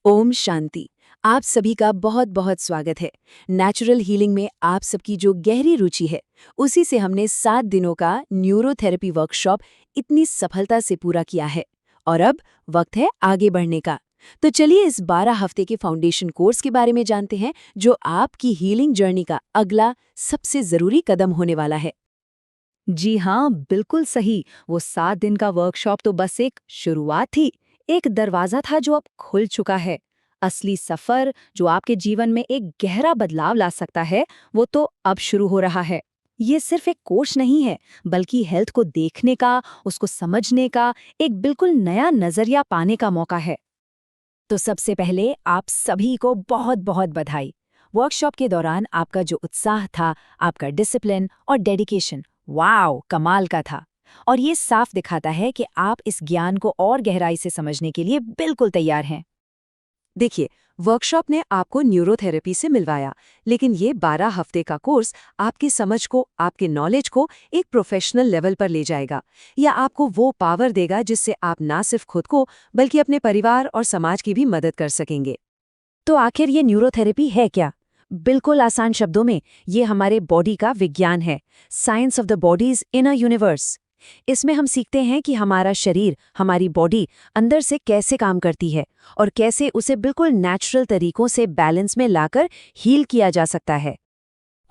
ओम शांति। आप सभी का बहुत बहुत स्वागत है। नेचुरल हीलिंग में आप सबकी जो गहरी रुचि है, उसी से हमने 7 दिनों का न्यूरोथेरेपी वर्कशॉप इतनी सफलता से पूरा किया है। और अब वक्त है आगे बढ़ने का। तो चलिए इस 12 हफ्ते के फाउंडेशन कोर्स के बारे में जानते हैं, जो आपकी हीलिंग जर्नी का अगला सबसे जरूरी कदम होने वाला है। जी हाँ, बिल्कुल सही। वो 7 दिन का वर्कशॉप तो बस एक शुरुआत थी, एक दरवाजा था जो अब खुल चुका है। असली सफर जो आपके जीवन में एक गहरा बदलाव ला सकता है, वो तो अब शुरू हो रहा है। ये सिर्फ एक कोर्स नहीं है, बल्कि हेल्थ को देखने का, उसको समझने का एक बिल्कुल नया नजरिया पाने का मौका है। तो सबसे पहले आप सभी को बहुत बहुत बधाई। वर्कशॉप के दौरान आपका जो उत्साह था, आपका डिसिप्लिन और डेडिकेशन, वाओ, कमाल का था। और ये साफ दिखाता है कि आप इस ज्ञान को और गहराई से समझने के लिए बिल्कुल तैयार हैं। देखिए, वर्कशॉप ने आपको न्यूरोथेरेपी से मिलवाया, लेकिन ये 12 हफ्ते का कोर्स आपकी समझ को, आपके नॉलेज को एक प्रोफेशनल लेवल पर ले जाएगा, या आपको वो पावर देगा जिससे आप ना सिर्फ खुद को बल्कि अपने परिवार और समाज की भी मदद कर सकेंगे। तो आखिर ये न्यूरोथेरेपी है क्या? बिल्कुल आसान शब्दों में, ये हमारे बॉडी का विज्ञान है। Science of the bodies inner universe. इसमें हम सीखते हैं कि हमारा शरीर, हमारी बॉडी अंदर से कैसे काम करती है और कैसे उसे बिल्कुल नेचुरल तरीकों से बैलेंस में लाकर हील किया जा सकता है।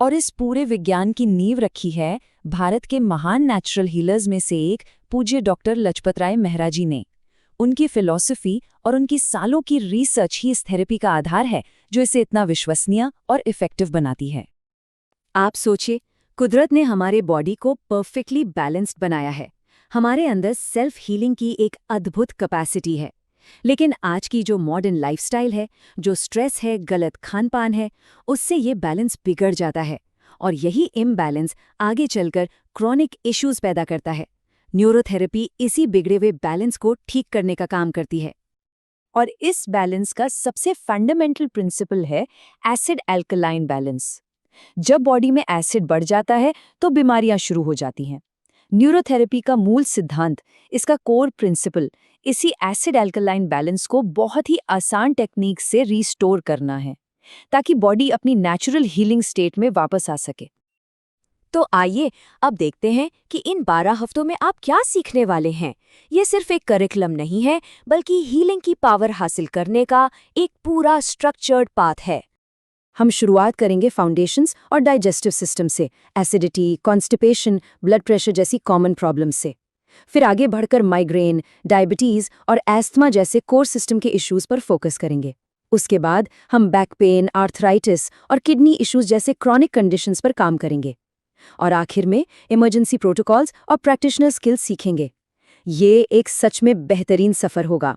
और इस पूरे विज्ञान की नींव रखी है भारत के महान नेचुरल हीलर्स में से एक पूज्य डॉक्टर लजपत राय मेहरा जी ने। उनकी फिलॉसफी और उनकी सालों की रिसर्च ही इस थेरेपी का आधार है, जो इसे इतना विश्वसनीय और इफेक्टिव बनाती है। आप सोचिए, कुदरत ने हमारे बॉडी को परफेक्टली बैलेंस्ड बनाया है। हमारे अंदर सेल्फ हीलिंग की एक अद्भुत कैपेसिटी है। लेकिन आज की जो मॉडर्न लाइफस्टाइल है, जो स्ट्रेस है, गलत खानपान है, उससे ये बैलेंस बिगड़ जाता है। और यही इम्बैलेंस आगे चलकर क्रॉनिक इश्यूज पैदा करता है। न्यूरोथेरेपी इसी बिगड़े हुए बैलेंस को ठीक करने का काम करती है। और इस बैलेंस का सबसे फंडामेंटल प्रिंसिपल है एसिड एल्कलाइन बैलेंस। जब बॉडी में एसिड बढ़ जाता है तो बीमारियां शुरू हो जाती हैं। न्यूरोथेरेपी का मूल सिद्धांत, इसका कोर प्रिंसिपल, इसी एसिड एल्कलाइन बैलेंस को बहुत ही आसान टेक्निक से रिस्टोर करना है, ताकि बॉडी अपनी नेचुरल हीलिंग स्टेट में वापस आ सके। तो आइए अब देखते हैं कि इन 12 हफ्तों में आप क्या सीखने वाले हैं। ये सिर्फ एक करिकुलम नहीं है, बल्कि हीलिंग की पावर हासिल करने का एक पूरा स्ट्रक्चर्ड पाथ है। हम शुरुआत करेंगे फाउंडेशंस और डाइजेस्टिव सिस्टम से, एसिडिटी, कॉन्स्टिपेशन, ब्लड प्रेशर जैसी कॉमन प्रॉब्लम्स से। फिर आगे बढ़कर माइग्रेन, डायबिटीज और एस्थमा जैसे कोर सिस्टम के इश्यूज पर फोकस करेंगे। उसके बाद हम बैक पेन, आर्थराइटिस और किडनी इश्यूज जैसे क्रॉनिक कंडीशंस पर काम करेंगे। और आखिर में इमरजेंसी प्रोटोकॉल्स और प्रैक्टिशनर स्किल्स सीखेंगे। ये एक सच में बेहतरीन सफर होगा।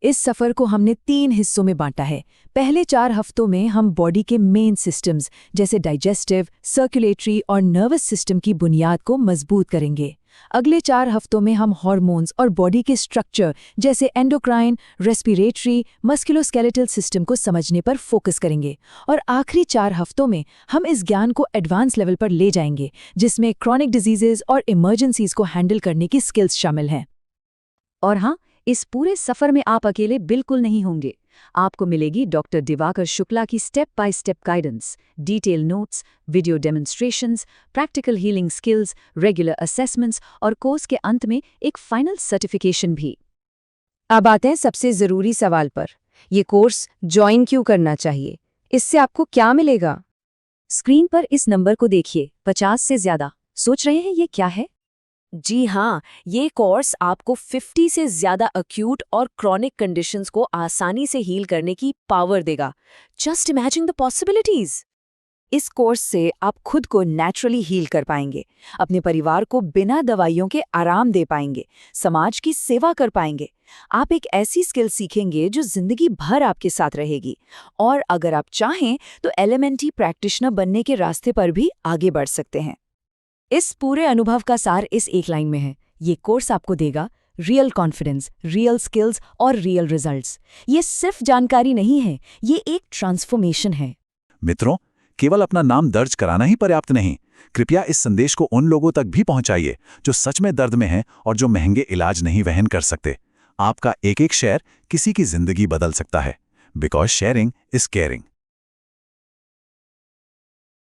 इस सफर को हमने 3 हिस्सों में बांटा है। पहले 4 हफ्तों में हम बॉडी के मेन सिस्टम्स जैसे डाइजेस्टिव, सर्कुलेटरी और नर्वस सिस्टम की बुनियाद को मजबूत करेंगे। अगले 4 हफ्तों में हम हार्मोन्स और बॉडी के स्ट्रक्चर जैसे एंडोक्राइन, रेस्पिरेटरी, मस्कुलोस्केलेटल सिस्टम को समझने पर फोकस करेंगे। और आखिरी 4 हफ्तों में हम इस ज्ञान को एडवांस लेवल पर ले जाएंगे, जिसमें क्रॉनिक डिजीजेज और इमरजेंसीज को हैंडल करने की स्किल्स शामिल हैं। और हाँ, इस पूरे सफर में आप अकेले बिल्कुल नहीं होंगे। आपको मिलेगी डॉक्टर दिवाकर शुक्ला की step by step guidance, detail notes, video demonstrations, practical healing skills, regular assessments और कोर्स के अंत में एक फाइनल सर्टिफिकेशन भी। अब आते हैं सबसे जरूरी सवाल पर, ये कोर्स ज्वाइन क्यों करना चाहिए? इससे आपको क्या मिलेगा? स्क्रीन पर इस नंबर को देखिए, 50 से ज्यादा। सोच रहे हैं ये क्या है? जी हाँ, ये कोर्स आपको 50 से ज्यादा अक्यूट और क्रॉनिक कंडीशंस को आसानी से हील करने की पावर देगा। Just imagine the possibilities. इस कोर्स से आप खुद को नेचुरली हील कर पाएंगे, अपने परिवार को बिना दवाइयों के आराम दे पाएंगे, समाज की सेवा कर पाएंगे। आप एक ऐसी स्किल सीखेंगे जो जिंदगी भर आपके साथ रहेगी। और अगर आप चाहें तो एलिमेंटी प्रैक्टिशनर बनने के रास्ते पर भी आगे बढ़ सकते हैं। इस पूरे अनुभव का सार इस एक लाइन में है, ये कोर्स आपको देगा रियल कॉन्फिडेंस, रियल स्किल्स और रियल रिजल्ट्स। ये सिर्फ जानकारी नहीं है, ये एक ट्रांसफॉर्मेशन है। मित्रों, केवल अपना नाम दर्ज कराना ही पर्याप्त नहीं। कृपया इस संदेश को उन लोगों तक भी पहुंचाइए जो सच में दर्द में हैं और जो महंगे इलाज नहीं वहन कर सकते। आपका एक एक शेयर किसी की जिंदगी बदल सकता है। Because sharing is caring.